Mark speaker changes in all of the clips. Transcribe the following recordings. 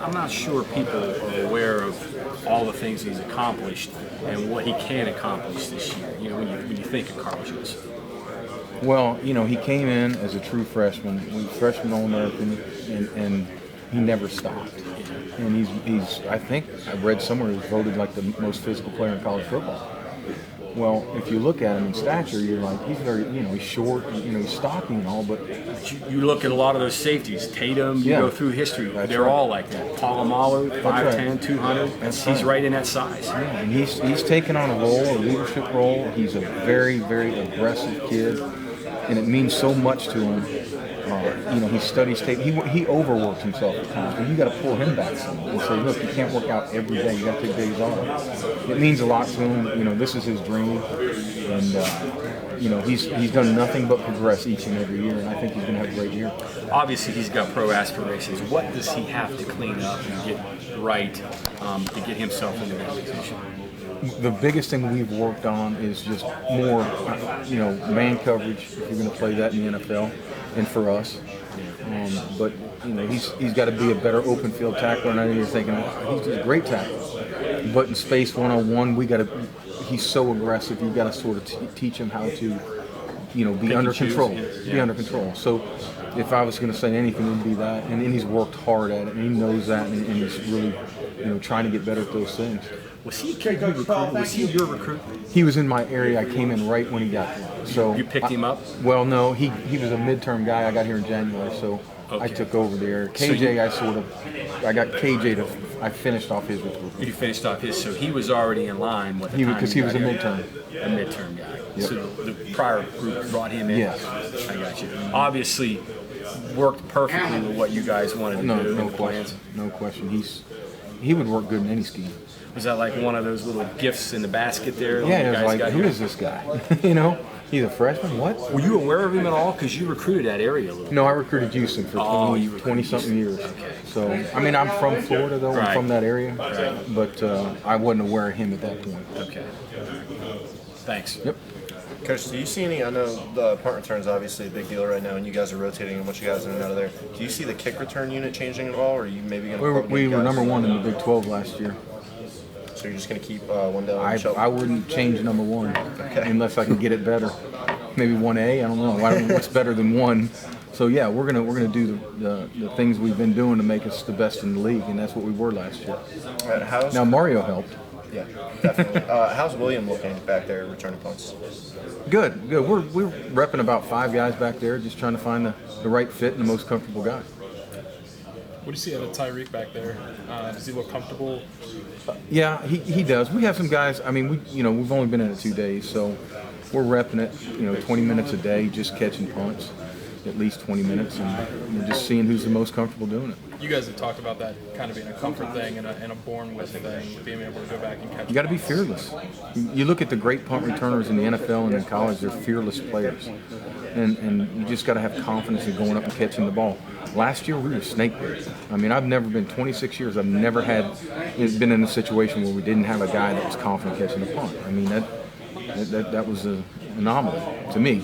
Speaker 1: I'm not sure people are aware of all the things he's accomplished and what he can accomplish this year. When you think of Carl Joseph.
Speaker 2: Well, he came in as a true freshman, freshman All-American, and he never stopped. And I think I read somewhere he was voted like the most physical player in college football. Well, if you look at him in stature, you're like, he's very, he's short, he's stocky and all, but
Speaker 1: You look at a lot of those safeties, Tatum, you go through history, they're
Speaker 2: right.
Speaker 1: all like that. Polamalu, 5'10", 200, he's right in that size.
Speaker 2: Yeah, and he's taken on a leadership role. He's a very, very aggressive kid, and it means so much to him. He studies tape. He overworks himself at times, but you got to pull him back some and say, look, you can't work out every day. You got to take days off. It means a lot to him. This is his dream, and he's done nothing but progress each and every year, and I think he's going to have a great year.
Speaker 1: Obviously, he's got pro aspirations. What does he have to clean up and get right to get himself into that position?
Speaker 2: The biggest thing we've worked on is just more, man coverage, if you're going to play that in the NFL, and for us. But he's got to be a better open field tackler. And I know you're thinking he's a great tackler, but in space 1-on-1, he's so aggressive. You've got to sort of teach him how to, be under control. Be under control. So if I was going to say anything, it would be that. And he's worked hard at it, and he knows that, and he's really, trying to get better at those things.
Speaker 1: Was he a kid you recruited? Was he your recruit?
Speaker 2: He was in my area. I came in right when he got there. So
Speaker 1: you picked him up?
Speaker 2: Well, no, he was a midterm guy. I got here in January, so I took over there. KJ, I got KJ I finished off his recruitment.
Speaker 1: You finished off his, so he was already in line with the time
Speaker 2: because he was a midterm.
Speaker 1: A midterm guy.
Speaker 2: Yep.
Speaker 1: So the prior group brought him in.
Speaker 2: Yes.
Speaker 1: I got you. Obviously, worked perfectly with what you guys wanted to do.
Speaker 2: No question. No question. He would work good in any scheme.
Speaker 1: Was that like one of those little gifts in the basket there?
Speaker 2: Yeah, it was like, who is this guy? He's a freshman? What?
Speaker 1: Were you aware of him at all? Because you recruited that area a little bit.
Speaker 2: No, I recruited Houston for 20-something years.
Speaker 1: Okay.
Speaker 2: So, I'm from Florida, though.
Speaker 1: Right.
Speaker 2: I'm from that area.
Speaker 1: Right.
Speaker 2: But I wasn't aware of him at that point.
Speaker 1: Okay. Thanks.
Speaker 2: Yep.
Speaker 3: Coach, do you see any? I know the punt return is obviously a big deal right now, and you guys are rotating a bunch of guys in and out of there. Do you see the kick return unit changing at all, or are you maybe going to?
Speaker 2: We were number one in the Big 12 last year.
Speaker 3: So you're just going to keep one down?
Speaker 2: I wouldn't change number one unless I can get it better. Maybe 1A. I don't know. I don't know what's better than one. So yeah, we're gonna do the things we've been doing to make us the best in the league, and that's what we were last year.
Speaker 3: Right,
Speaker 2: now Mario helped.
Speaker 3: Yeah, definitely. How's William looking back there, returning punts?
Speaker 2: Good. We're repping about 5 guys back there, just trying to find the right fit and the most comfortable guy.
Speaker 4: What do you see out of Tyreek back there? Does he look comfortable?
Speaker 2: Yeah, he does. We have some guys. We've only been in it 2 days, so we're repping it. 20 minutes a day, just catching punts, at least 20 minutes, and we're just seeing who's the most comfortable doing it.
Speaker 4: You guys have talked about that kind of being a comfort thing and a born-with thing, being able to go back and catch.
Speaker 2: You got to be fearless. You look at the great punt returners in the NFL and in college; they're fearless players, and you just got to have confidence in going up and catching the ball. Last year we were snakebirds. I've never been 26 years. I've never been in a situation where we didn't have a guy that was confident catching the punt. That was an anomaly to me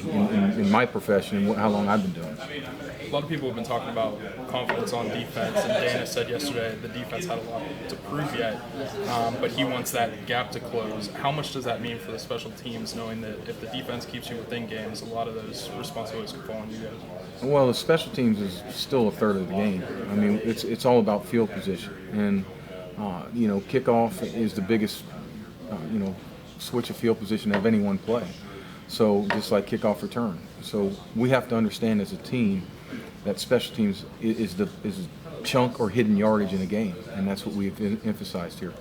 Speaker 2: in my profession and how long I've been doing it.
Speaker 4: A lot of people have been talking about confidence on defense, and Dana said yesterday the defense had a lot to prove yet, but he wants that gap to close. How much does that mean for the special teams, knowing that if the defense keeps you within games, a lot of those responsibilities could fall on you guys?
Speaker 2: Well, the special teams is still a third of the game. It's all about field position, and kickoff is the biggest switch of field position of any one play. So just like kickoff return. So we have to understand as a team that special teams is a chunk or hidden yardage in a game, and that's what we've emphasized here.